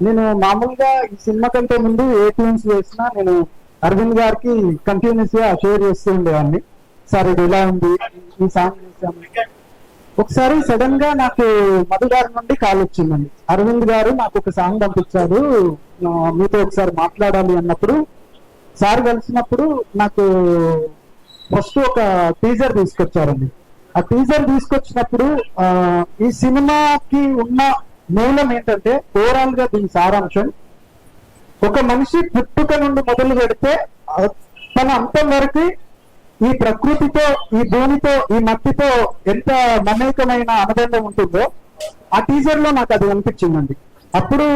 నేను మామూలుగా ఈ సినిమా కంటే ముందు ఏ ట్యూన్స్ వేసినా నేను అరవింద్ గారికి కంటిన్యూస్ గా షేర్ చేస్తూ ఉండేవాడిని. సార్ ఇది ఇలా ఉంది, ఈ సాంగ్ చేశాము. ఒకసారి సడన్ గా నాకు మధు గారి నుండి కాల్ వచ్చిందండి. అరవింద్ గారు నాకు ఒక సాంగ్ పంపించారు, మీతో ఒకసారి మాట్లాడాలి అన్నప్పుడు. సార్ కలిసినప్పుడు నాకు ఫస్ట్ ఒక టీజర్ తీసుకొచ్చారండి. ఆ టీజర్ తీసుకొచ్చినప్పుడు ఈ సినిమాకి ఉన్న మూలం ఏంటంటే ఓవరాల్ గా దీని సారాంశం, ఒక మనిషి పుట్టుక నుండి మొదలు పెడితే తన అంతం వరకు ఈ ప్రకృతితో, ఈ భూమితో, ఈ మట్టితో ఎంత మమేకమైన అనుబంధం ఉంటుందో ఆ టీజర్ లో నాకు అది అనిపించిందండి. అప్పుడు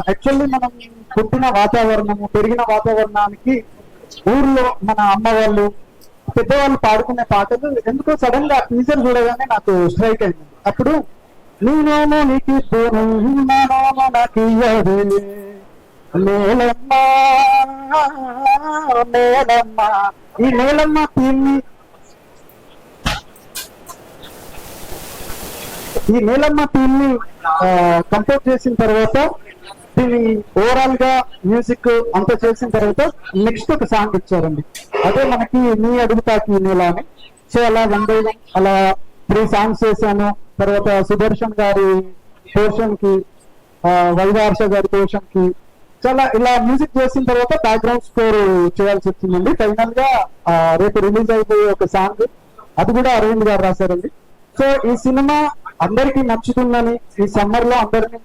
యాక్చువల్లీ మనం పుట్టిన వాతావరణము, పెరిగిన వాతావరణానికి ఊర్లో మన అమ్మ వాళ్ళు, పెద్దవాళ్ళు పాడుకునే పాటలు ఎందుకో సడన్ గా టీజర్ చూడగానే నాకు స్ట్రైక్ అయింది. అప్పుడు నేనేమో నీకు నాకు నేలమ్మ నేలమ్మ, ఈ నేలమ్మ థీమ్ని, ఈ నేలమ్మ థీమ్ని కంపోజ్ చేసిన తర్వాత దీన్ని ఓవరాల్ గా మ్యూజిక్ అంతా చేసిన తర్వాత నెక్స్ట్ ఒక సాంగ్ ఇచ్చారండి. అదే మనకి నీ అడుగుతాకి ఈ నేల అని. సో అలా అలా 3 సాంగ్స్ చేశాను. తర్వాత సుదర్శన్ గారి పోర్షన్ కి, వైవార్ష గారి పోర్షన్ కి, చాలా ఇలా మ్యూజిక్ చేసిన తర్వాత బ్యాక్గ్రౌండ్ స్కోర్ చేయాల్సి వచ్చిందండి. ఫైనల్ గా రేపు రిలీజ్ అయిపోయే ఒక సాంగ్, అది కూడా అరవింద్ గారు రాశారండి. సో ఈ సినిమా అందరికీ నచ్చుతుందని, ఈ సమ్మర్ లో అందరినీ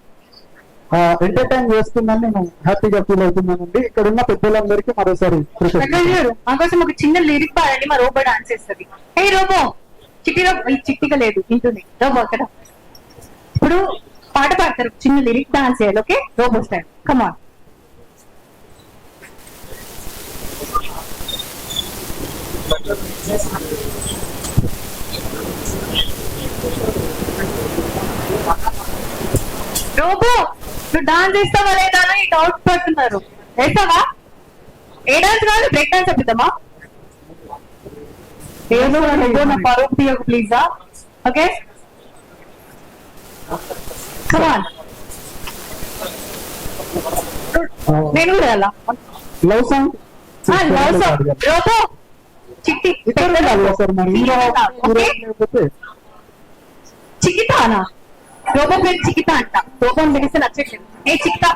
ఎంటర్టైన్ చేస్తుందని నేను హ్యాపీగా ఫీల్ అవుతున్నానండి. ఇక్కడ ఉన్న పెద్దలందరికీ మరోసారి కోసం ఒక చిన్న లిరిక్ పాడండి, మా రోబో డాన్స్ చేస్తుంది. ఏ రోబో, చిట్టి రోబో, చిట్టిగా లేదు వింటుంది రోబో అక్కడ. ఇప్పుడు పాట పాడతారు, చిన్న లిరిక్ డాన్స్ చేయాలి. Okay, robo style. Come on. Robo, నువ్వు డాన్స్ చేస్తావా లేదా అని డౌట్ పడుతున్నారు. వేస్తావా? ఏ డాన్స్ కావాలి? బ్రేక్ డాన్స్ చెప్తామా? ఏదో నా పరుపు తీయకు ప్లీజా. ఓకే, కమాన్. నేను కూడా ఎలా లవ్ సాంగ్ రోబో చిట్టి చికితానా? రోబో పేరు చికితా అంట. రోబో పిలిస్తే నచ్చట్లేదు. ఏ చికితా